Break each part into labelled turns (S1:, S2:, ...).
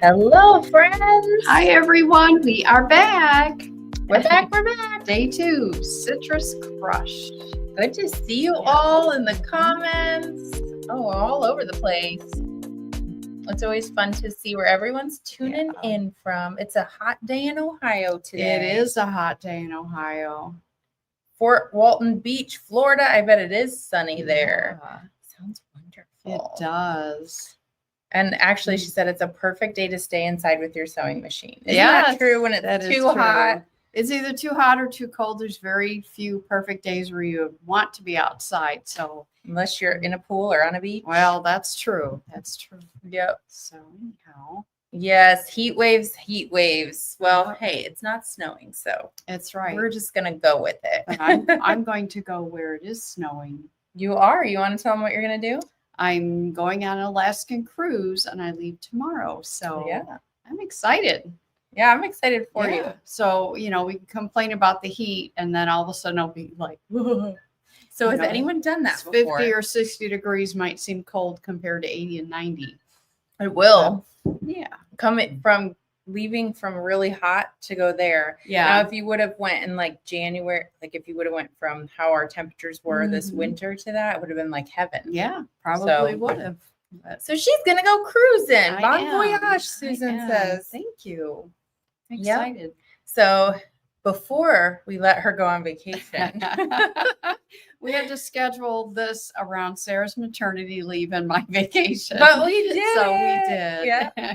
S1: Hello, friends.
S2: Hi, everyone. We are back.
S1: We're back. We're back.
S2: Day 2, Citrus Crush.
S1: Good to see you all in the comments. Oh, all over the place. It's always fun to see where everyone's tuning in from. It's a hot day in Ohio today.
S2: It is a hot day in Ohio.
S1: Fort Walton Beach, Florida. I bet it is sunny there. Sounds wonderful.
S2: It does.
S1: And actually, she said it's a perfect day to stay inside with your sewing machine. Isn't that true when it's too hot?
S2: It's either too hot or too cold. There's very few perfect days where you want to be outside. So
S1: unless you're in a pool or on a beach.
S2: Well, that's true. That's true.
S1: Yep.
S2: So anyhow.
S1: Yes, heat waves, heat waves. Well, hey, it's not snowing, so
S2: that's right.
S1: We're just gonna go with it.
S2: But I'm going to go where it is snowing.
S1: You are? You want to tell them what you're gonna do?
S2: I'm going on an Alaskan cruise and I leave tomorrow. So
S1: yeah,
S2: I'm excited.
S1: Yeah, I'm excited for you.
S2: So, we can complain about the heat and then all of a sudden I'll be like, whoa.
S1: So has anyone done that before?
S2: 50 or 60 degrees might seem cold compared to 80 and 90.
S1: It will.
S2: Yeah.
S1: Coming from leaving from really hot to go there.
S2: Yeah.
S1: Now, if you would have went in like January, like if you would have went from how our temperatures were this winter to that, it would have been like heaven.
S2: Yeah, probably would have.
S1: So she's going to go cruising.
S2: Bon
S1: voyage, Susan says.
S2: Thank you. I'm
S1: excited.
S2: Yep.
S1: So before we let her go on vacation,
S2: we had to schedule this around Sarah's maternity leave and my vacation.
S1: But we did.
S2: So we did.
S1: Yeah.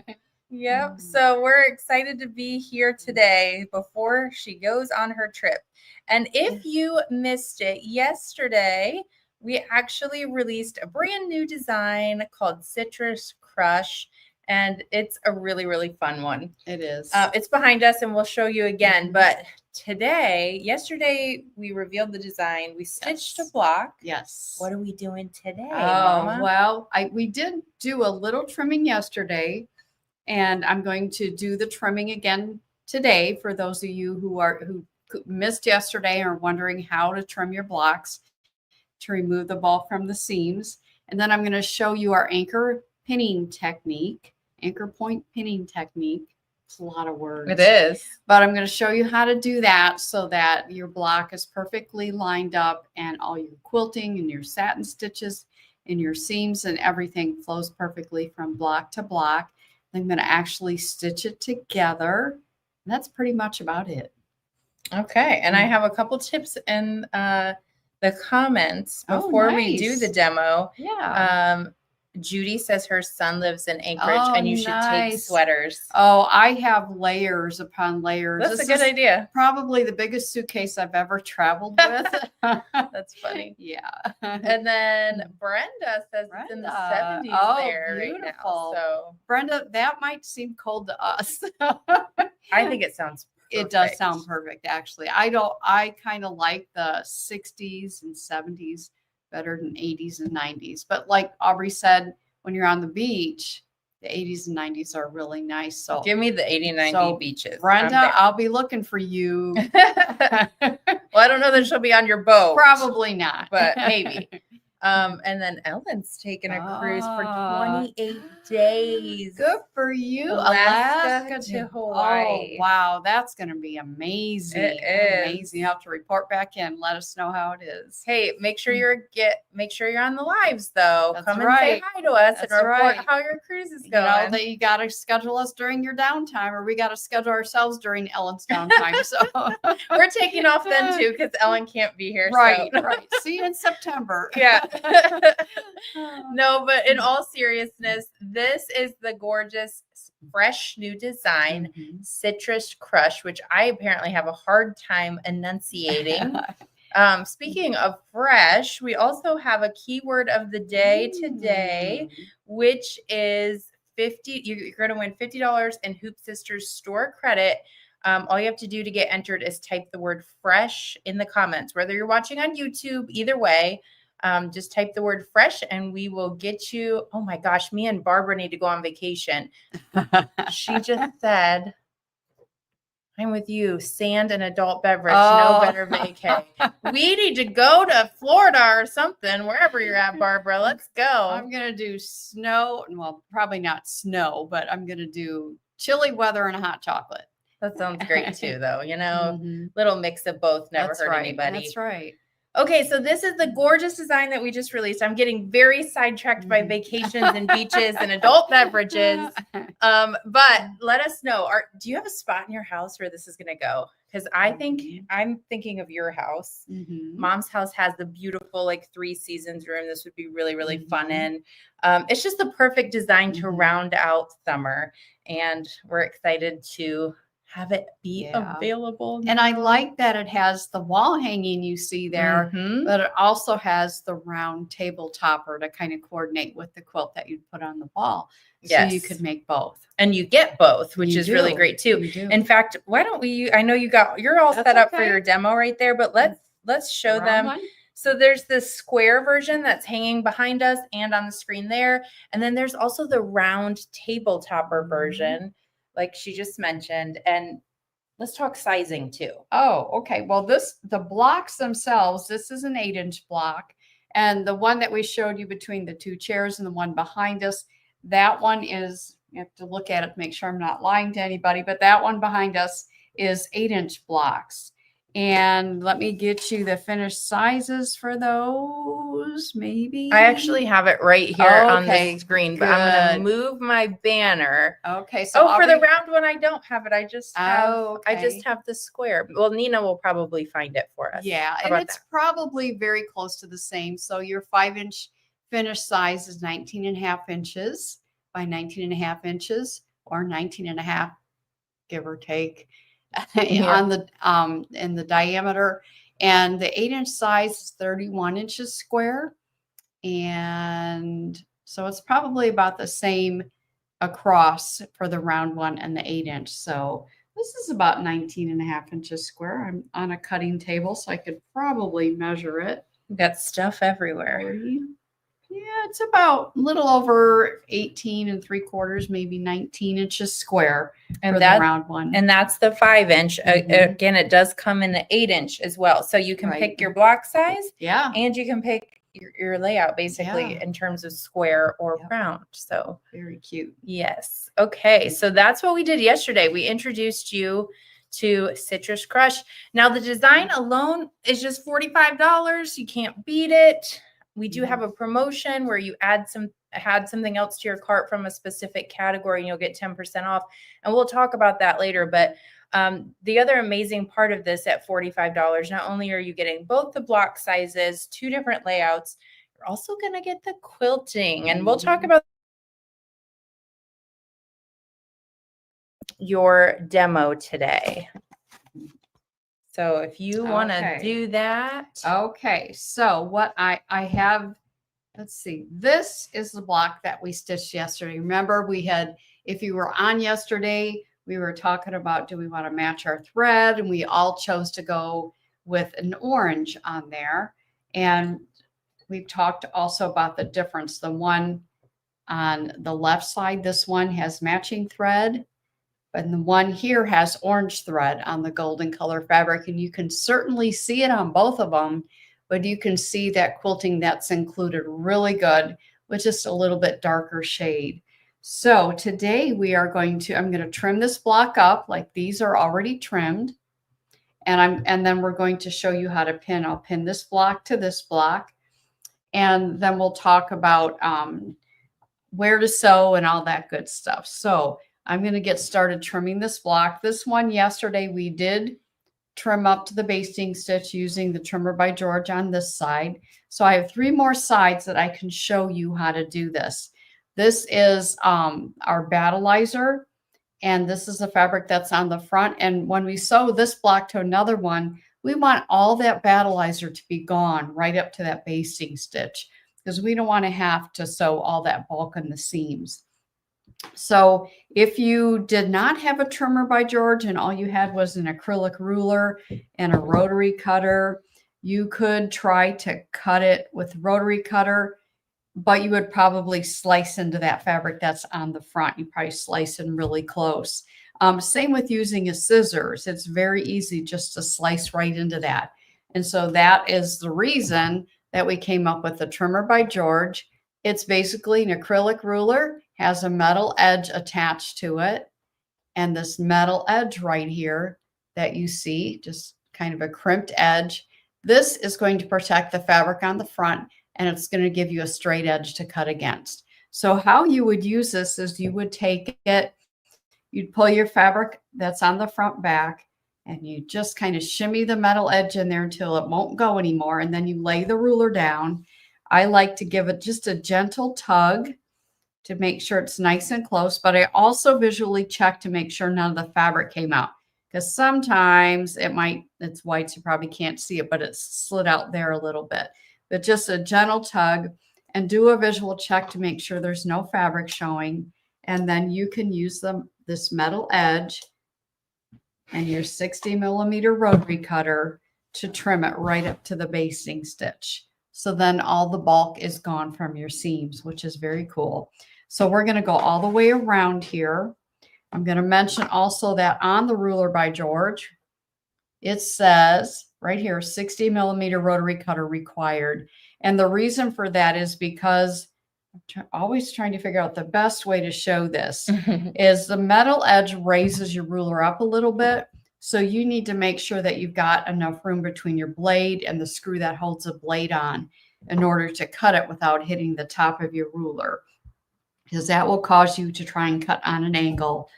S1: Yep. So we're excited to be here today before she goes on her trip. And if you missed it yesterday, we actually released a brand new design called Citrus Crush. And it's a really, really fun one.
S2: It is.
S1: It's behind us and we'll show you again. But yesterday, we revealed the design. We stitched a block.
S2: Yes.
S1: What are we doing today,
S2: Mama? Well, we did do a little trimming yesterday. And I'm going to do the trimming again today for those of you who missed yesterday or wondering how to trim your blocks to remove the ball from the seams. And then I'm going to show you our anchor point pinning technique. It's a lot of words.
S1: It is.
S2: But I'm going to show you how to do that so that your block is perfectly lined up and all your quilting and your satin stitches and your seams and everything flows perfectly from block to block. I'm going to actually stitch it together. And that's pretty much about it.
S1: Okay. And I have a couple tips in the comments before we do the demo.
S2: Yeah.
S1: Judy says her son lives in Anchorage and you should take sweaters.
S2: Oh, I have layers upon layers.
S1: That's a good idea.
S2: Probably the biggest suitcase I've ever traveled with.
S1: That's funny.
S2: Yeah.
S1: And then Brenda says it's in the 70s there right now. So
S2: Brenda, that might seem cold to us.
S1: I think it sounds perfect.
S2: It does sound perfect, actually. I kind of like the 60s and 70s better than 80s and 90s. But like Aubrey said, when you're on the beach, the 80s and 90s are really nice. So
S1: give me the 80, 90 beaches.
S2: Brenda, I'll be looking for you.
S1: Well, I don't know that she'll be on your boat.
S2: Probably not.
S1: But maybe. And then Ellen's taking a cruise for 28 days.
S2: Good for you.
S1: Alaska to Hawaii.
S2: Oh, wow. That's going to be amazing.
S1: It is.
S2: Amazing. You have to report back in. Let us know how it is.
S1: Hey, make sure you're on the lives though.
S2: That's
S1: Come
S2: right.
S1: and say hi to us
S2: That's
S1: and report
S2: right.
S1: how your cruise is going.
S2: You know that you got to schedule us during your downtime, or we got to schedule ourselves during Ellen's downtime. So
S1: we're taking off then too because Ellen can't be here.
S2: Right,
S1: so.
S2: Right. See you in September.
S1: Yeah. No, but in all seriousness, this is the gorgeous, fresh new design, Citrus Crush, which I apparently have a hard time enunciating. Speaking of fresh, we also have a keyword of the day today, which is 50. You're going to win $50 in Hoop Sisters store credit. All you have to do to get entered is type the word fresh in the comments, whether you're watching on YouTube, either way. Just type the word fresh and we will get you. Oh my gosh, me and Barbara need to go on vacation. She just said, I'm with you. Sand and adult beverage, no better vacay. We need to go to Florida or something, wherever you're at, Barbara. Let's go.
S2: I'm going to do snow. Well, probably not snow, but I'm going to do chilly weather and a hot chocolate.
S1: That sounds great too, though.
S2: Mhm.
S1: Little mix of both never
S2: That's
S1: hurt
S2: right.
S1: anybody.
S2: That's right.
S1: Okay, so this is the gorgeous design that we just released. I'm getting very sidetracked by vacations and beaches and adult beverages. But let us know. Do you have a spot in your house where this is going to go? Because I think I'm thinking of your house. Mom's house has the beautiful like 3 seasons room. This would be really, really fun. And it's just the perfect design to round out summer. And we're excited to have it be available now.
S2: And I like that it has the wall hanging you see there, but it also has the round table topper to kind of coordinate with the quilt that you put on the wall. So you could make both.
S1: And you get both, which is really great too. In fact, why don't we, I know you're all set up for your demo right there, but let's show them. So there's this square version that's hanging behind us and on the screen there. And then there's also the round table topper version, like she just mentioned. And let's talk sizing too.
S2: Oh, okay. Well, the blocks themselves, this is an 8-inch block. And the one that we showed you between the 2 chairs and the one behind us, that one is, you have to look at it to make sure I'm not lying to anybody, but that one behind us is 8-inch blocks. And let me get you the finished sizes for those, maybe.
S1: I actually have it right here on the screen, but I'm going to move my banner.
S2: Okay. So
S1: for the round one, I don't have it. I just have the square. Well, Nina will probably find it for us.
S2: Yeah. And it's probably very close to the same. So your 5-inch finished size is 19.5 inches by 19.5 inches or 19.5, give or take. On the in the diameter, and the 8-inch size is 31 inches square, and so it's probably about the same across for the round one and the 8-inch. So this is about 19.5 inches square. I'm on a cutting table, so I could probably measure it.
S1: Got stuff everywhere.
S2: Yeah, it's about a little over 18 3/4, maybe 19 inches square for the round one.
S1: And that's the 5-inch. Again, it does come in the 8-inch as well. So you can pick your block size.
S2: Yeah.
S1: And you can pick your layout basically in terms of square or round. So
S2: very cute.
S1: Yes. Okay. So that's what we did yesterday. We introduced you to Citrus Crush. Now the design alone is just $45. You can't beat it. We do have a promotion where you add something else to your cart from a specific category and you'll get 10% off. And we'll talk about that later. But the other amazing part of this at $45, not only are you getting both the block sizes, 2 different layouts, you're also going to get the quilting. And we'll talk about your demo today. So if you want to do that.
S2: Okay. So what I have, let's see, this is the block that we stitched yesterday. Remember if you were on yesterday, we were talking about, do we want to match our thread? And we all chose to go with an orange on there. And we've talked also about the difference. The one on the left side, this one has matching thread. And the one here has orange thread on the golden color fabric. And you can certainly see it on both of them, but you can see that quilting that's included really good with just a little bit darker shade. So today I'm going to trim this block up like these are already trimmed. And then we're going to show you how to pin. I'll pin this block to this block. And then we'll talk about where to sew and all that good stuff. So I'm going to get started trimming this block. This one yesterday we did trim up to the basting stitch using the Trimmer by George on this side. So I have 3 more sides that I can show you how to do this. This is our battleizer, and this is the fabric that's on the front. And when we sew this block to another one, we want all that battleizer to be gone right up to that basting stitch because we don't want to have to sew all that bulk in the seams. So if you did not have a Trimmer by George and all you had was an acrylic ruler and a rotary cutter, you could try to cut it with rotary cutter, but you would probably slice into that fabric that's on the front. You probably slice in really close. Same with using a scissors. It's very easy just to slice right into that. And so that is the reason that we came up with the trimmer by George. It's basically an acrylic ruler, has a metal edge attached to it. And this metal edge right here that you see, just kind of a crimped edge, this is going to protect the fabric on the front, and it's going to give you a straight edge to cut against. So how you would use this is you would take it, you'd pull your fabric that's on the front back, and you just kind of shimmy the metal edge in there until it won't go anymore. And then you lay the ruler down. I like to give it just a gentle tug to make sure it's nice and close, but I also visually check to make sure none of the fabric came out, because sometimes it's white, so you probably can't see it, but it's slid out there a little bit. But just a gentle tug and do a visual check to make sure there's no fabric showing. And then you can use this metal edge and your 60mm rotary cutter to trim it right up to the basting stitch. So then all the bulk is gone from your seams, which is very cool. So we're going to go all the way around here. I'm going to mention also that on the ruler by George, it says right here, 60mm rotary cutter required. And the reason for that is because I'm always trying to figure out the best way to show this is the metal edge raises your ruler up a little bit. So you need to make sure that you've got enough room between your blade and the screw that holds the blade on in order to cut it without hitting the top of your ruler, because that will cause you to try and cut on an angle,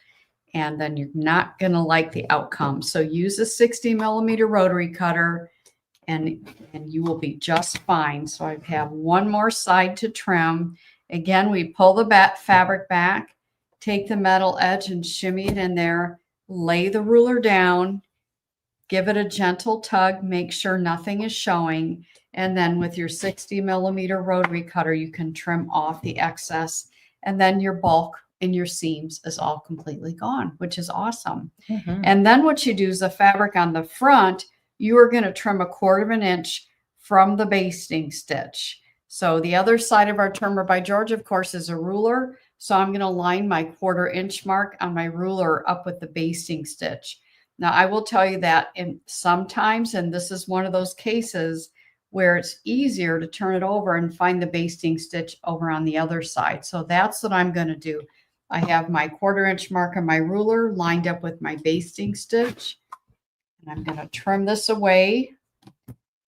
S2: and then you're not going to like the outcome. So use a 60mm rotary cutter and you will be just fine. So I have one more side to trim. Again, we pull the fabric back, take the metal edge and shimmy it in there, lay the ruler down, give it a gentle tug, make sure nothing is showing. And then with your 60mm rotary cutter, you can trim off the excess. And then your bulk in your seams is all completely gone, which is awesome. And then what you do is the fabric on the front, you are going to trim 1/4 inch from the basting stitch. So the other side of our trimmer by George, of course, is a ruler. So I'm going to line my 1/4 inch mark on my ruler up with the basting stitch. Now I will tell you that sometimes, and this is one of those cases where it's easier to turn it over and find the basting stitch over on the other side. So that's what I'm going to do. I have my 1/4 inch mark on my ruler lined up with my basting stitch. And I'm going to trim this away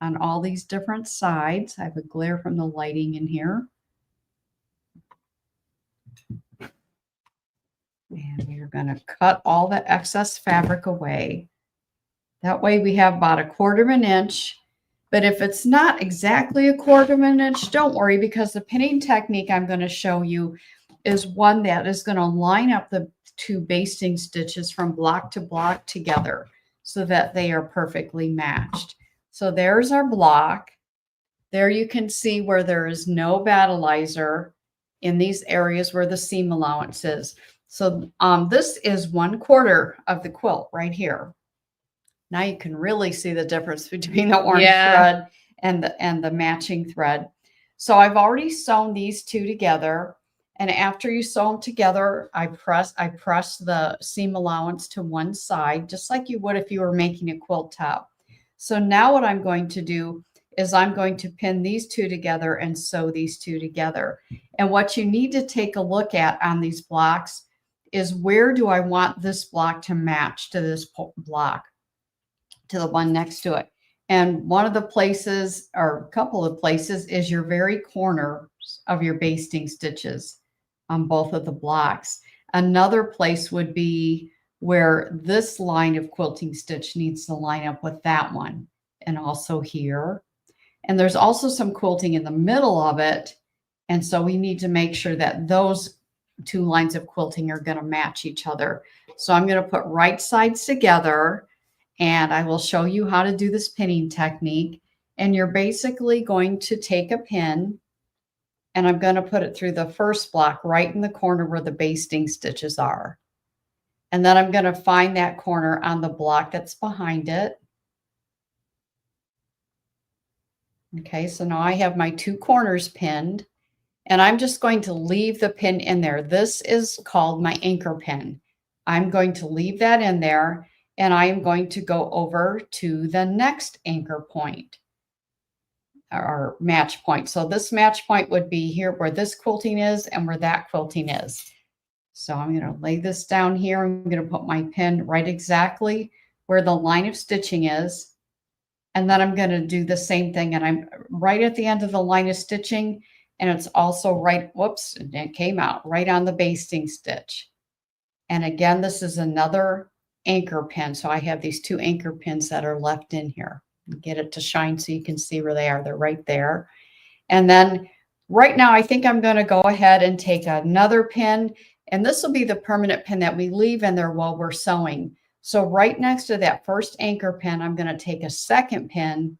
S2: on all these different sides. I have a glare from the lighting in here. And we're going to cut all the excess fabric away. That way we have about 1/4 inch. But if it's not exactly 1/4 inch, don't worry, because the pinning technique I'm going to show you is one that is going to line up the two basting stitches from block to block together so that they are perfectly matched. So there's our block. There you can see where there is no battleizer in these areas where the seam allowance is. So this is 1/4 of the quilt right here. Now you can really see the difference between the orange thread and the matching thread. So I've already sewn these two together. And after you sew them together, I press the seam allowance to one side, just like you would if you were making a quilt top. So now what I'm going to do is I'm going to pin these two together and sew these two together. And what you need to take a look at on these blocks is, where do I want this block to match to this block, to the one next to it? And one of the places, or a couple of places, is your very corners of your basting stitches on both of the blocks. Another place would be where this line of quilting stitch needs to line up with that one, and also here. And there's also some quilting in the middle of it. And so we need to make sure that those two lines of quilting are going to match each other. So I'm going to put right sides together, and I will show you how to do this pinning technique. And you're basically going to take a pin, and I'm going to put it through the first block right in the corner where the basting stitches are. And then I'm going to find that corner on the block that's behind it. Okay, so now I have my two corners pinned, and I'm just going to leave the pin in there. This is called my anchor pin. I'm going to leave that in there, and I am going to go over to the next anchor point or match point. So this match point would be here where this quilting is and where that quilting is. So I'm going to lay this down here. I'm going to put my pin right exactly where the line of stitching is. And then I'm going to do the same thing. And I'm right at the end of the line of stitching. And it's also right, whoops, it came out right on the basting stitch. And again, this is another anchor pin. So I have these 2 anchor pins that are left in here. Get it to shine so you can see where they are. They're right there. And then right now, I think I'm going to go ahead and take another pin. And this will be the permanent pin that we leave in there while we're sewing. So right next to that first anchor pin, I'm going to take a second pin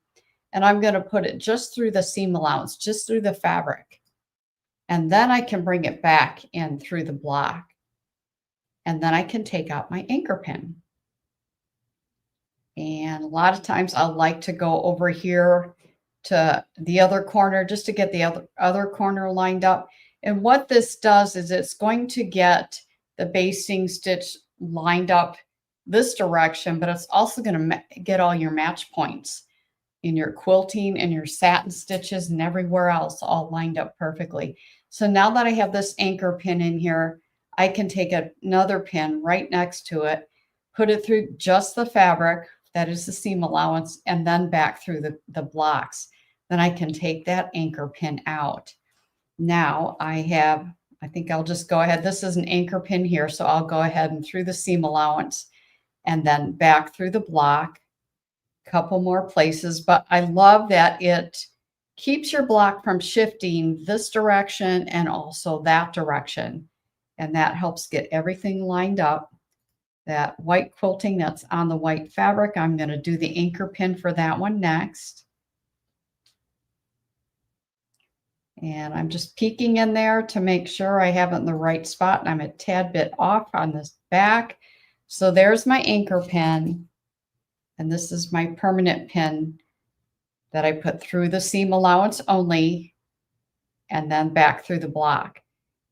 S2: and I'm going to put it just through the seam allowance, just through the fabric. And then I can bring it back in through the block. And then I can take out my anchor pin. And a lot of times I like to go over here to the other corner just to get the other corner lined up. And what this does is it's going to get the basting stitch lined up this direction, but it's also going to get all your match points in your quilting and your satin stitches and everywhere else all lined up perfectly. So now that I have this anchor pin in here, I can take another pin right next to it, put it through just the fabric, that is the seam allowance, and then back through the blocks. Then I can take that anchor pin out. Now I think I'll just go ahead. This is an anchor pin here, so I'll go ahead and through the seam allowance and then back through the block, couple more places. But I love that it keeps your block from shifting this direction and also that direction. And that helps get everything lined up. That white quilting that's on the white fabric, I'm going to do the anchor pin for that one next. And I'm just peeking in there to make sure I have it in the right spot. And I'm a tad bit off on this back. So there's my anchor pin. And this is my permanent pin that I put through the seam allowance only and then back through the block.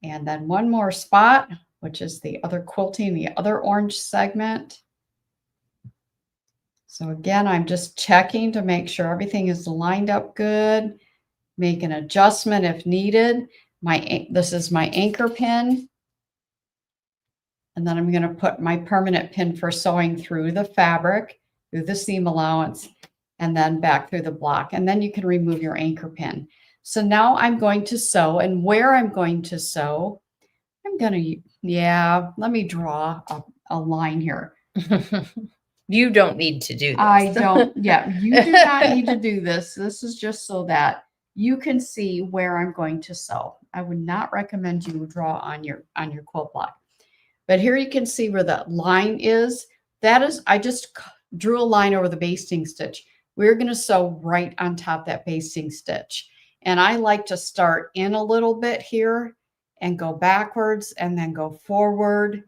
S2: And then one more spot, which is the other quilting, the other orange segment. So again, I'm just checking to make sure everything is lined up good. Make an adjustment if needed. This is my anchor pin. And then I'm going to put my permanent pin for sewing through the fabric, through the seam allowance, and then back through the block. And then you can remove your anchor pin. So now I'm going to sew, and where I'm going to sew, I'm going to, let me draw a line here.
S1: You don't need to do this.
S2: I don't, you do not need to do this. This is just so that you can see where I'm going to sew. I would not recommend you draw on your quilt block. But here you can see where the line is. That is, I just drew a line over the basting stitch. We're going to sew right on top that basting stitch. And I like to start in a little bit here and go backwards and then go forward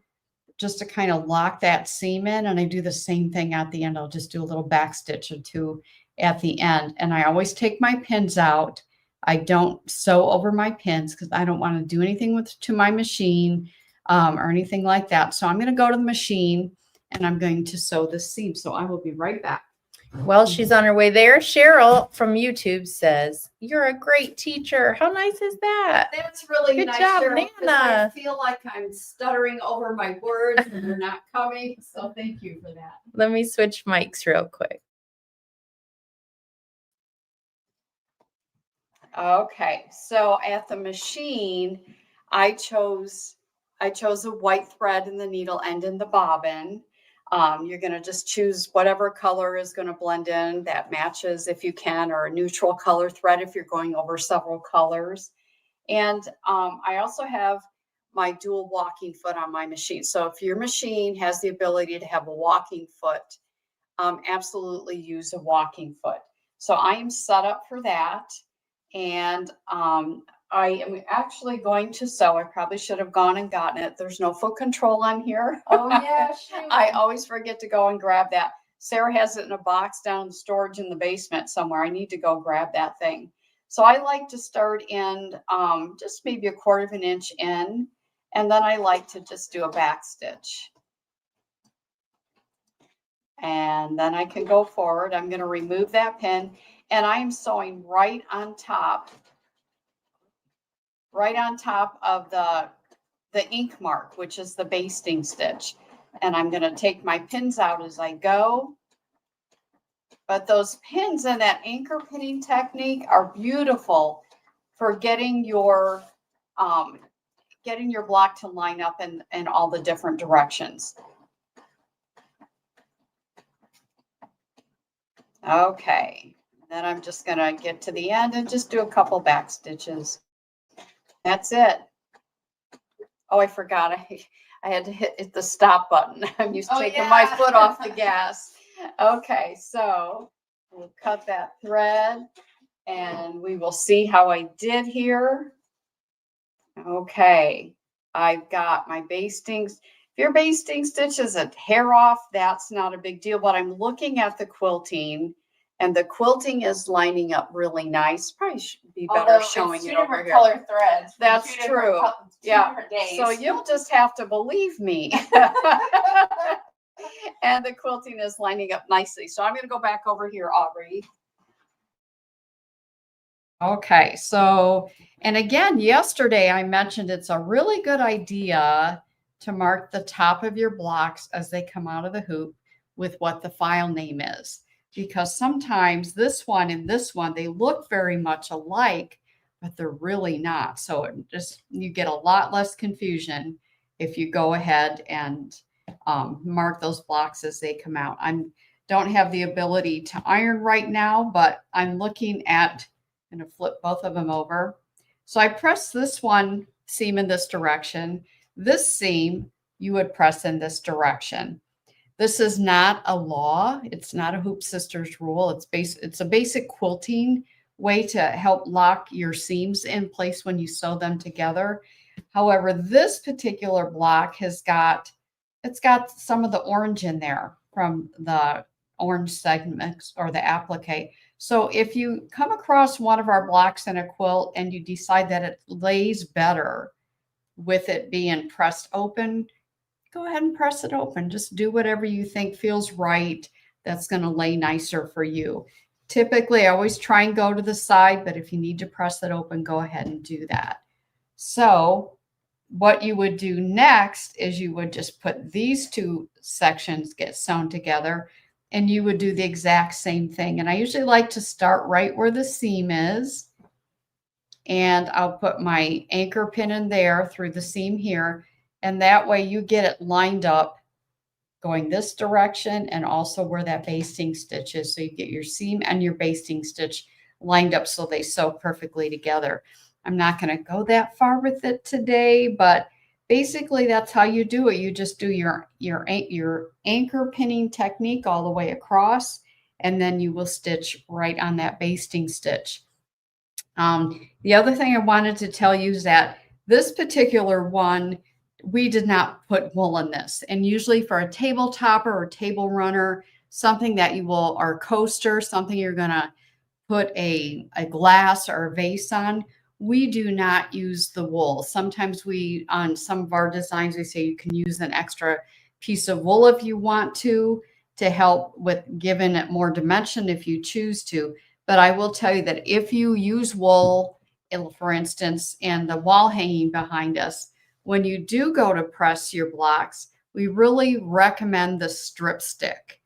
S2: just to kind of lock that seam in. And I do the same thing at the end. I'll just do a little back stitch or two at the end. And I always take my pins out. I don't sew over my pins because I don't want to do anything to my machine or anything like that. So I'm going to go to the machine and I'm going to sew this seam. So I will be right back.
S1: Well, she's on her way there. Cheryl from YouTube says, "You're a great teacher." How nice is that?
S2: That's really
S1: Good
S2: nice,
S1: job,
S2: Cheryl,
S1: Nana.
S2: I feel like I'm stuttering over my words and they're not coming. So thank you for that.
S1: Let me switch mics real quick.
S2: Okay, so at the machine, I chose a white thread in the needle end in the bobbin. You're going to just choose whatever color is going to blend in that matches if you can, or a neutral color thread if you're going over several colors. And I also have my dual walking foot on my machine. So if your machine has the ability to have a walking foot, absolutely use a walking foot. So I am set up for that. And I am actually going to sew. I probably should have gone and gotten it. There's no foot control on here.
S1: Oh, yeah.
S2: I always forget to go and grab that. Sarah has it in a box down in storage in the basement somewhere. I need to go grab that thing. So I like to start in just maybe 1/4 of an inch in. And then I like to just do a back stitch. And then I can go forward. I'm going to remove that pin, and I am sewing right on top of the ink mark, which is the basting stitch. And I'm going to take my pins out as I go. But those pins and that anchor pinning technique are beautiful for getting your block to line up in all the different directions. Okay, then I'm just gonna get to the end and just do a couple back stitches. That's it. Oh, I forgot, I had to hit the stop button. I'm used to taking my foot off the gas. Okay, so we'll cut that thread and we will see how I did here. Okay, I've got my bastings. If your basting stitch is a hair off, that's not a big deal, but I'm looking at the quilting, and the quilting is lining up really nice. Probably should be better showing it over here.
S1: Color threads.
S2: That's true. Yeah. So you'll just have to believe me. And the quilting is lining up nicely. So I'm going to go back over here, Aubrey. Okay, so, and again, yesterday I mentioned it's a really good idea to mark the top of your blocks as they come out of the hoop with what the file name is, because sometimes this one and this one, they look very much alike, but they're really not. So you get a lot less confusion if you go ahead and mark those blocks as they come out. I don't have the ability to iron right now, but I'm looking at, I'm going to flip both of them over. So I press this one seam in this direction. This seam you would press in this direction. This is not a law. It's not a Hoop Sisters rule. It's a basic quilting way to help lock your seams in place when you sew them together. However, this particular block it's got some of the orange in there from the orange segments or the applique. So if you come across one of our blocks in a quilt and you decide that it lays better with it being pressed open, go ahead and press it open. Just do whatever you think feels right. That's going to lay nicer for you. Typically, I always try and go to the side, but if you need to press it open, go ahead and do that. So what you would do next is you would just put these two sections get sewn together, and you would do the exact same thing. And I usually like to start right where the seam is, and I'll put my anchor pin in there through the seam here, and that way you get it lined up going this direction and also where that basting stitch is. So you get your seam and your basting stitch lined up so they sew perfectly together. I'm not going to go that far with it today, but basically that's how you do it. You just do your anchor pinning technique all the way across, and then you will stitch right on that basting stitch. The other thing I wanted to tell you is that this particular one, we did not put wool in this. And usually for a table topper or table runner, something that you will, or coaster, something you're going to put a glass or a vase on, we do not use the wool. Sometimes on some of our designs, we say you can use an extra piece of wool if you want to help with giving it more dimension if you choose to. But I will tell you that if you use wool, for instance, in the wall hanging behind us, when you do go to press your blocks, we really recommend the strip stick.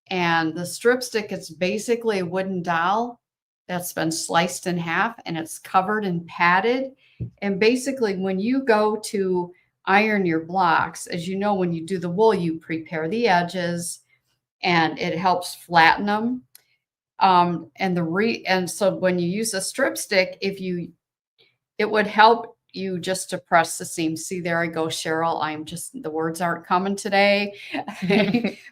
S2: And the strip stick is basically a wooden dowel that's been sliced in half, and it's covered and padded. And basically when you go to iron your blocks, as you know, when you do the wool, you prepare the edges and it helps flatten them. And so when you use a strip stick, it would help you just to press the seam. See, there I go, Cheryl. The words aren't coming today.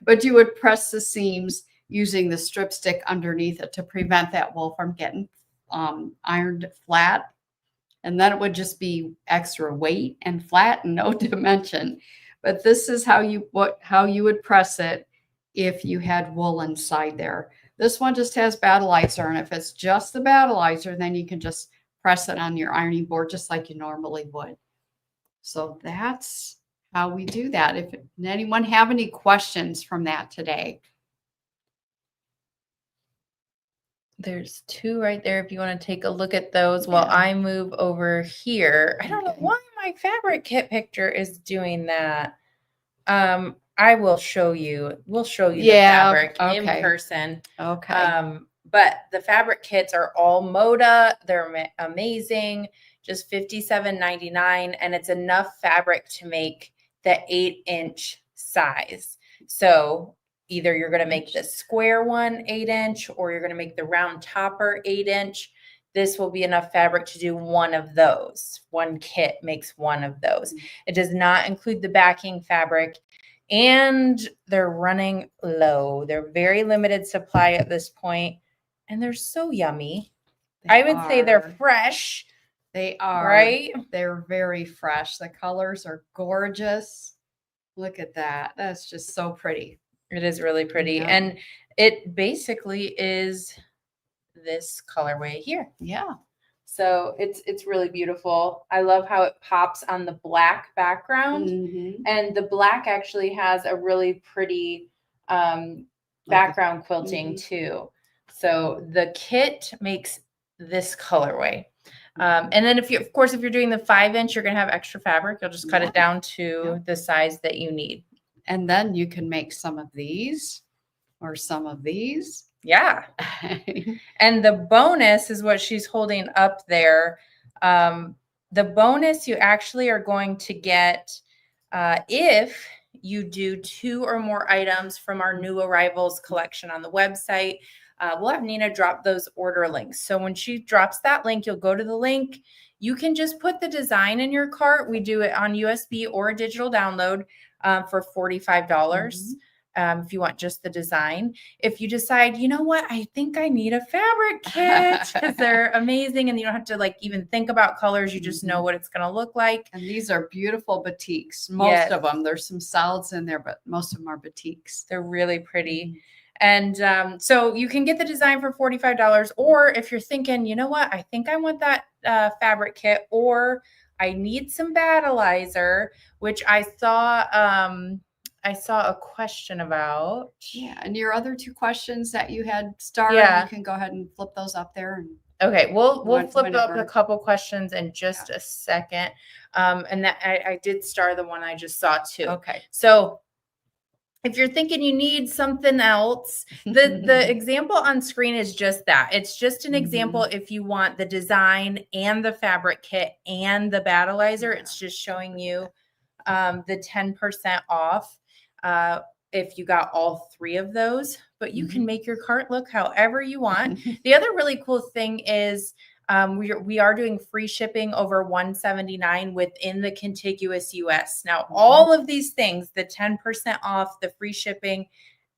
S2: But you would press the seams using the strip stick underneath it to prevent that wool from getting ironed flat. And then it would just be extra weight and flat and no dimension. But this is how you would press it if you had wool inside there. This one just has battleizer, and if it's just the battleizer, then you can just press it on your ironing board just like you normally would. So that's how we do that. If anyone have any questions from that today?
S1: There's two right there if you want to take a look at those while I move over here. I don't know why my fabric kit picture is doing that. I will show you. We'll show you the fabric in person.
S2: Okay.
S1: But the fabric kits are all Moda. They're amazing. Just $57.99, and it's enough fabric to make the 8-inch size. So either you're going to make the square one 8-inch, or you're going to make the round topper 8-inch. This will be enough fabric to do one of those. One kit makes one of those. It does not include the backing fabric, and they're running low. They're very limited supply at this point, and they're so yummy. I would say they're fresh.
S2: They are.
S1: Right?
S2: They're very fresh. The colors are gorgeous. Look at that. That's just so pretty.
S1: It is really pretty.
S2: Yeah.
S1: And it basically is this colorway here.
S2: Yeah.
S1: So it's really beautiful. I love how it pops on the black background. And the black actually has a really pretty background quilting too. So the kit makes this colorway. And then if you're doing the 5-inch, you're going to have extra fabric. You'll just cut it down to the size that you need.
S2: And then you can make some of these or some of these.
S1: Yeah. And the bonus is what she's holding up there. The bonus you actually are going to get if you do 2 or more items from our new arrivals collection on the website. We'll have Nina drop those order links. So when she drops that link, you'll go to the link. You can just put the design in your cart. We do it on USB or a digital download for $45. If you want just the design. If you decide, you know what, I think I need a fabric kit because they're amazing and you don't have to even think about colors. You just know what it's going to look like.
S2: And these are beautiful batiks. Most of them. There's some solids in there, but most of them are batiks.
S1: They're really pretty. And so you can get the design for $45, or if you're thinking, you know what, I think I want that fabric kit, or I need some battleizer, which I saw a question about.
S2: Yeah, and your other 2 questions that you had started, you can go ahead and flip those up there. And
S1: okay, we'll flip up a couple questions in just a second. And that I did star the one I just saw too.
S2: Okay.
S1: So if you're thinking you need something else, the example on screen is just that. It's just an example if you want the design and the fabric kit and the battleizer. It's just showing you the 10% off if you got all 3 of those. But you can make your cart look however you want. The other really cool thing is we are doing free shipping over $179 within the contiguous US. Now, all of these things, the 10% off, the free shipping,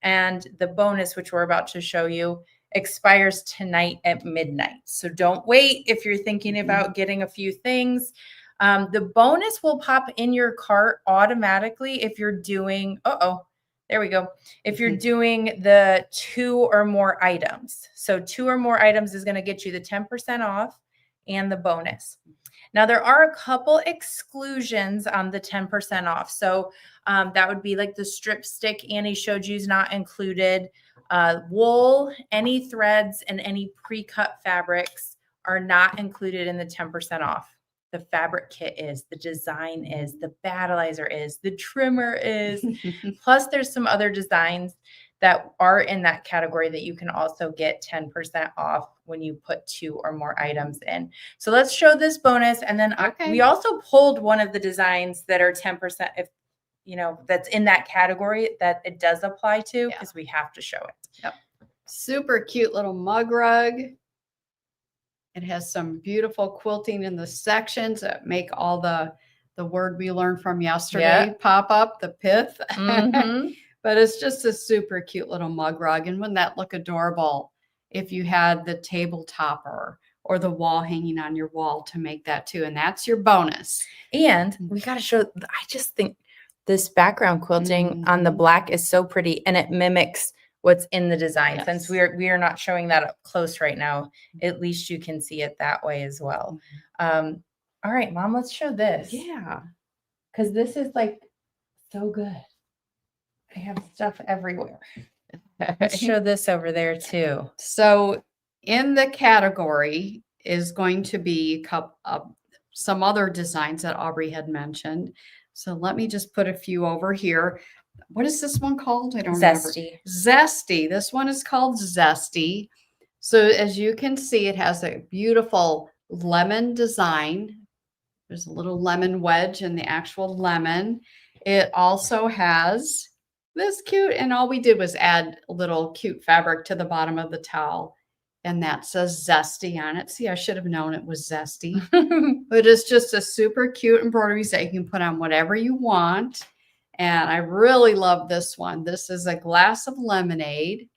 S1: and the bonus, which we're about to show you, expires tonight at midnight. So don't wait if you're thinking about getting a few things. The bonus will pop in your cart automatically if you're doing, there we go. If you're doing the 2 or more items. So 2 or more items is going to get you the 10% off and the bonus. Now, there are a couple exclusions on the 10% off. So that would be like the strip stick Annie showed you is not included. Wool, any threads, and any pre-cut fabrics are not included in the 10% off. The fabric kit is, the design is, the battleizer is, the trimmer is. Plus, there's some other designs that are in that category that you can also get 10% off when you put 2 or more items in. So let's show this bonus. And then we also pulled one of the designs that are 10%, if that's in that category that it does apply to, because we have to show it.
S2: Yep. Super cute little mug rug. It has some beautiful quilting in the sections that make all the word we learned from yesterday pop up, the pith. But it's just a super cute little mug rug. And wouldn't that look adorable if you had the table topper or the wall hanging on your wall to make that too? And that's your bonus.
S1: And we got to show, I just think this background quilting on the black is so pretty, and it mimics what's in the design. Since we are not showing that up close right now, at least you can see it that way as well. All right, Mom, let's show this.
S2: Yeah.
S1: Because this is so good. I have stuff everywhere. Let's show this over there too.
S2: So in the category is going to be some other designs that Aubrey had mentioned. So let me just put a few over here. What is this one called? I don't remember.
S1: Zesty.
S2: Zesty. This one is called Zesty. So as you can see, it has a beautiful lemon design. There's a little lemon wedge in the actual lemon. It also has this cute, and all we did was add a little cute fabric to the bottom of the towel. And that says Zesty on it. See, I should have known it was Zesty. But it's just a super cute embroidery that you can put on whatever you want. And I really love this one. This is a glass of lemonade.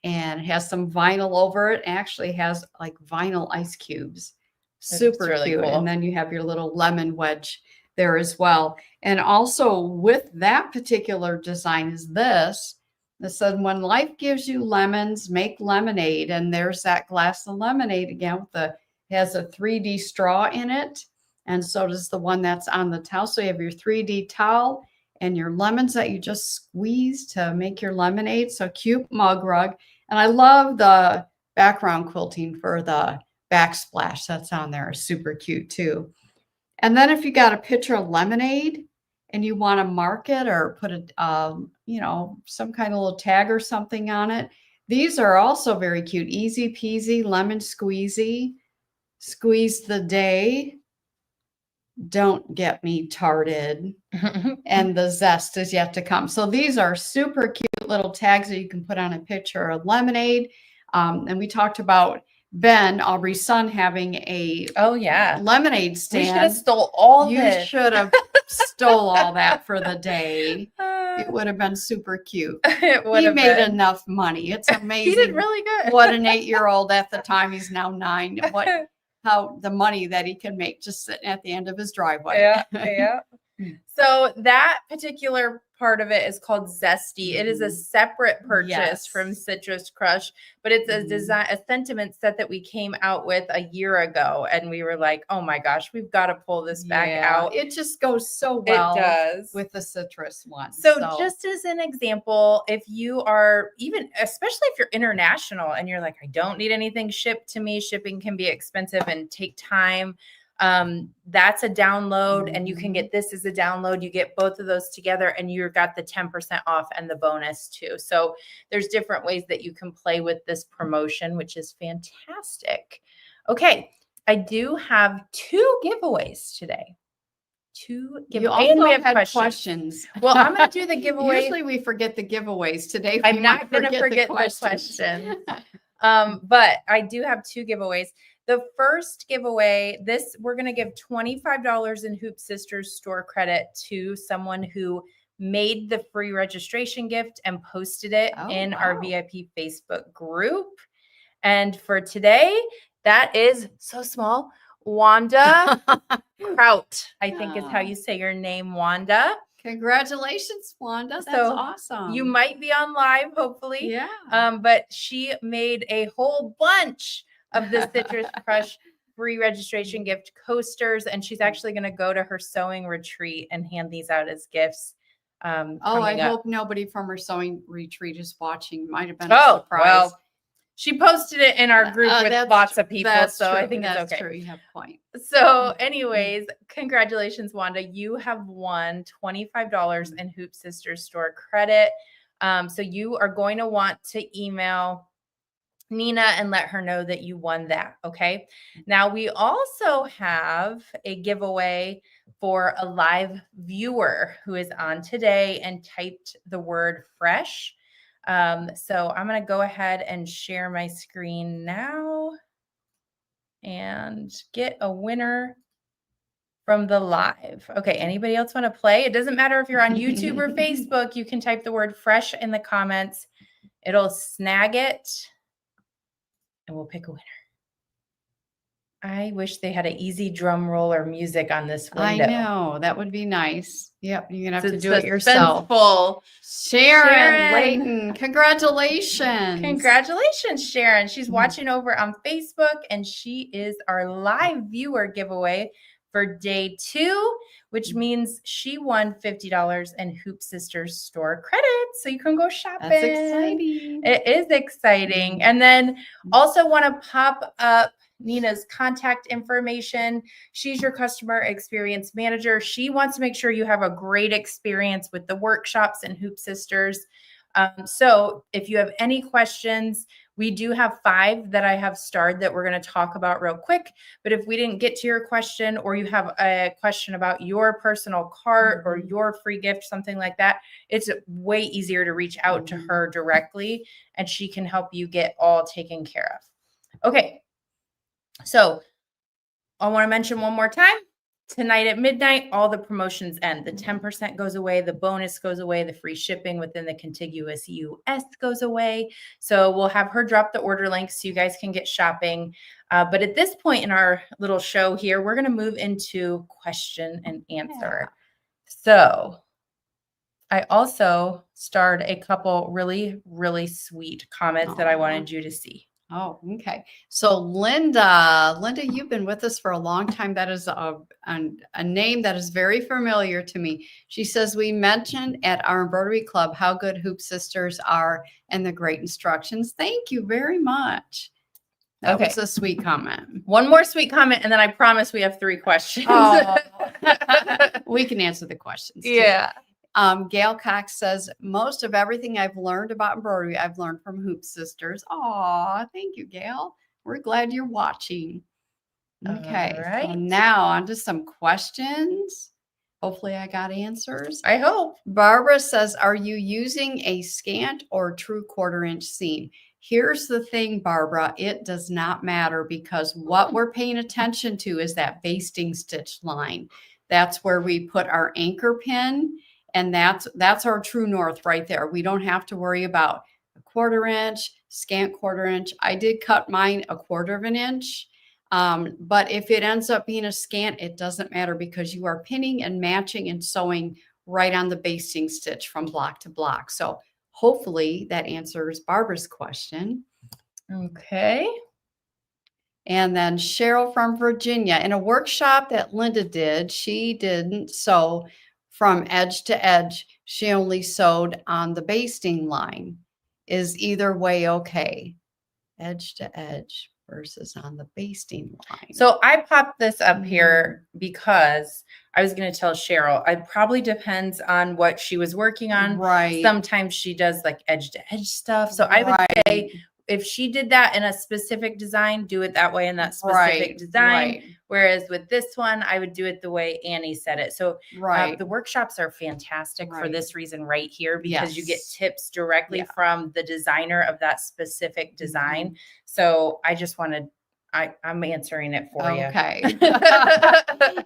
S2: And it has some vinyl over it. It actually has like vinyl ice cubes. Super
S1: really
S2: cute.
S1: cool.
S2: And then you have your little lemon wedge there as well. And also with that particular design is this. It said, when life gives you lemons, make lemonade. And there's that glass of lemonade again with it has a 3D straw in it. And so does the one that's on the towel. So you have your 3D towel and your lemons that you just squeeze to make your lemonade. So cute mug rug. And I love the background quilting for the backsplash that's on there. Super cute too. And then if you got a picture of lemonade and you want to mark it or put a, some kind of little tag or something on it, these are also very cute. Easy peasy, lemon squeezy, squeeze the day. Don't get me tarted. And the zest is yet to come. So these are super cute little tags that you can put on a picture of lemonade. And we talked about Ben, Aubrey's son, having a lemonade stand.
S1: We should have stole all this.
S2: You should have stole all that for the day. It would have been super cute.
S1: It would
S2: he
S1: have
S2: made
S1: been.
S2: enough money. It's amazing.
S1: He did really good.
S2: What an 8-year-old at the time. He's now 9. How the money that he can make just sitting at the end of his driveway.
S1: Yeah. So that particular part of it is called Zesty. It is a separate purchase from Citrus Crush, but it's a design, a sentiment set that we came out with a year ago, and we were like, "Oh my gosh, we've got to pull this back out."
S2: It just goes so well.
S1: It does
S2: with the citrus one.
S1: So just as an example, if you are especially if you're international and you're like, "I don't need anything shipped to me. Shipping can be expensive and take time." That's a download, and you can get this as a download. You get both of those together and you've got the 10% off and the bonus too. So there's different ways that you can play with this promotion, which is fantastic. Okay. I do have 2 giveaways today. 2 giveaways.
S2: You also had questions.
S1: Well, I'm going to do the giveaway.
S2: Usually we forget the giveaways. Today
S1: I'm not going to forget the question. But I do have 2 giveaways. The first giveaway, we're going to give $25 in Hoop Sisters store credit to someone who made the free registration gift and posted it in our VIP Facebook group. And for today, that is so small. Wanda Kraut, I think is how you say your name, Wanda.
S2: Congratulations, Wanda. That's awesome.
S1: You might be on live, hopefully.
S2: Yeah.
S1: But she made a whole bunch of the Citrus Crush free registration gift coasters, and she's actually going to go to her sewing retreat and hand these out as gifts.
S2: I hope nobody from her sewing retreat is watching. Might have been a surprise. Well,
S1: she posted it in our group with lots of people, so
S2: true.
S1: I think it's okay.
S2: True. You have a point.
S1: So anyways, congratulations, Wanda. You have won $25 in Hoop Sisters store credit. So you are going to want to email Nina and let her know that you won that. Okay. Now we also have a giveaway for a live viewer who is on today and typed the word fresh. So I'm going to go ahead and share my screen now and get a winner from the live. Okay. Anybody else want to play? It doesn't matter if you're on YouTube or Facebook. You can type the word fresh in the comments. It'll snag it. And we'll pick a winner. I wish they had an easy drum roll or music on this window.
S2: I know. That would be nice. Yep. You're going to have to do it
S1: yourself.
S2: Sharon Layton. Congratulations.
S1: Congratulations, Sharon. She's watching over on Facebook, and she is our live viewer giveaway for day 2, which means she won $50 in Hoop Sisters store credits. So you can go shopping.
S2: That's exciting.
S1: It is exciting. And then also want to pop up Nina's contact information. She's your customer experience manager. She wants to make sure you have a great experience with the workshops and Hoop Sisters. So if you have any questions, we do have 5 that I have starred that we're going to talk about real quick. But if we didn't get to your question, or you have a question about your personal cart or your free gift, something like that, it's way easier to reach out to her directly, and she can help you get all taken care of. Okay. So I want to mention one more time. Tonight at midnight, all the promotions end. The 10% goes away, the bonus goes away, the free shipping within the contiguous US goes away. So we'll have her drop the order link so you guys can get shopping. But at this point in our little show here, we're going to move into question and answer. So I also starred a couple really, really sweet comments that I wanted you to see.
S2: Oh, okay. So Linda, you've been with us for a long time. That is a name that is very familiar to me. She says, we mentioned at our embroidery club how good Hoop Sisters are and the great instructions. Thank you very much. That was a sweet comment.
S1: One more sweet comment, and then I promise we have 3 questions.
S2: Oh, we can answer the questions.
S1: Yeah.
S2: Gail Cox says, most of everything I've learned about embroidery, I've learned from Hoop Sisters. Aw, thank you, Gail. We're glad you're watching. Okay,
S1: All right.
S2: So now on to some questions. Hopefully I got answers.
S1: I hope.
S2: Barbara says, are you using a scant or true 1/4-inch seam? Here's the thing, Barbara, it does not matter, because what we're paying attention to is that basting stitch line. That's where we put our anchor pin. And that's our true north right there. We don't have to worry about a 1/4-inch, scant 1/4-inch. I did cut mine a 1/4 of an inch. But if it ends up being a scant, it doesn't matter, because you are pinning and matching and sewing right on the basting stitch from block to block. So hopefully that answers Barbara's question.
S1: Okay.
S2: And then Cheryl from Virginia, in a workshop that Linda did, she didn't sew from edge to edge. She only sewed on the basting line. Is either way okay? Edge to edge versus on the basting line.
S1: So I popped this up here because I was going to tell Cheryl, it probably depends on what she was working on.
S2: Right.
S1: Sometimes she does like edge to edge stuff. So I would say if she did that in a specific design, do it that way in that specific design. Whereas with this one, I would do it the way Annie said it. So the workshops are fantastic for this reason right here, because you get tips directly from the designer of that specific design. So I just wanted, I'm answering it for you.
S2: Okay.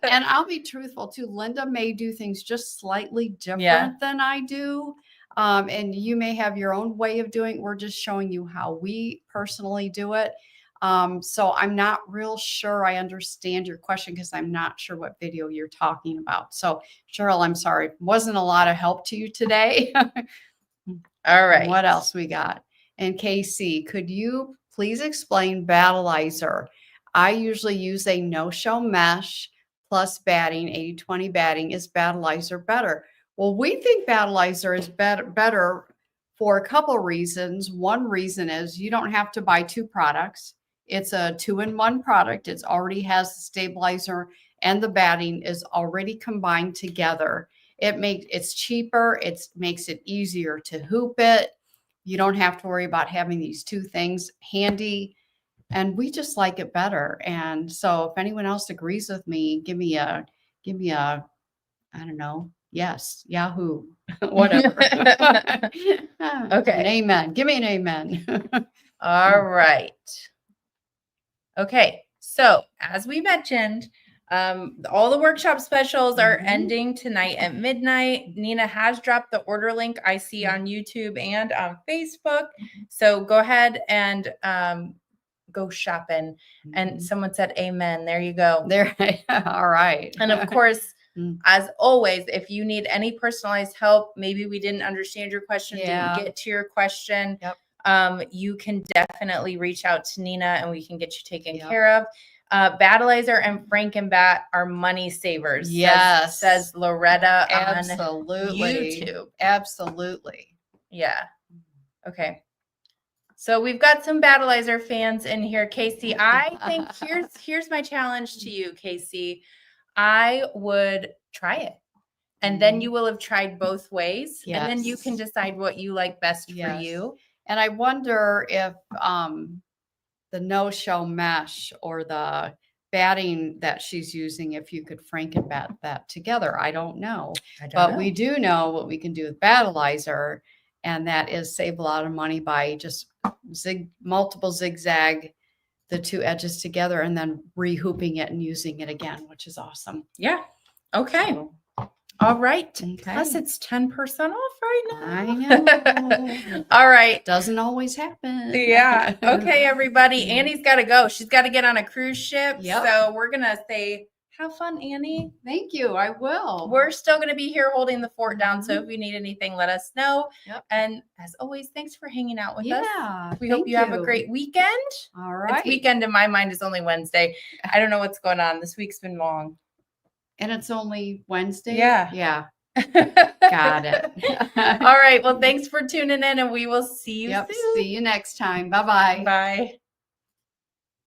S2: And I'll be truthful too. Linda may do things just slightly different than I do. And you may have your own way of doing it. We're just showing you how we personally do it. So I'm not real sure I understand your question, because I'm not sure what video you're talking about. So Cheryl, I'm sorry. Wasn't a lot of help to you today.
S1: All right.
S2: What else we got? And Casey, could you please explain battleizer? I usually use a no-show mesh plus batting, 80-20 batting. Is battleizer better? Well, we think battleizer is better for a couple reasons. One reason is you don't have to buy 2 products. It's a 2-in-1 product. It already has the stabilizer, and the batting is already combined together. It's cheaper. It makes it easier to hoop it. You don't have to worry about having these 2 things handy. And we just like it better. And so if anyone else agrees with me, give me a, I don't know. Yes, Yahoo, whatever. Okay. An amen. Give me an amen.
S1: All right. Okay. So as we mentioned, all the workshop specials are ending tonight at midnight. Nina has dropped the order link I see on YouTube and on Facebook. So go ahead and go shopping. And someone said amen. There you go.
S2: There. All right.
S1: And of course, as always, if you need any personalized help, maybe we didn't understand your question, didn't get to your question, you can definitely reach out to Nina and we can get you taken care of. Battleizer and Frankenbat are money savers.
S2: Yes.
S1: Says Loretta
S2: Absolutely.
S1: on YouTube.
S2: Absolutely.
S1: Yeah. Okay. So we've got some Battleizer fans in here, Casey. I think here's my challenge to you, Casey. I would try it. And then you will have tried both ways.
S2: Yes.
S1: And then you can decide what you like best for you.
S2: And I wonder if the no-show mesh or the batting that she's using, if you could Frankenbat that together. I don't know. But we do know what we can do with Battleizer, and that is save a lot of money by just multiple zigzag the two edges together and then rehooping it and using it again, which is awesome.
S1: Yeah. Okay. So, all right.
S2: Okay.
S1: Plus it's 10% off right now.
S2: I know.
S1: All right.
S2: Doesn't always happen.
S1: Yeah. Okay, everybody. Annie's got to go. She's got to get on a cruise ship.
S2: Yep.
S1: So we're going to say, have fun, Annie.
S2: Thank you. I will.
S1: We're still going to be here holding the fort down. So if you need anything, let us know.
S2: Yep.
S1: And as always, thanks for hanging out with us.
S2: Yeah.
S1: We hope you have a great weekend.
S2: All right.
S1: It's weekend in my mind is only Wednesday. I don't know what's going on. This week's been long.
S2: And it's only Wednesday?
S1: Yeah.
S2: Yeah. Got it.
S1: All right. Well, thanks for tuning in, and we will see you soon.
S2: See you next time. Bye-bye.
S1: Bye.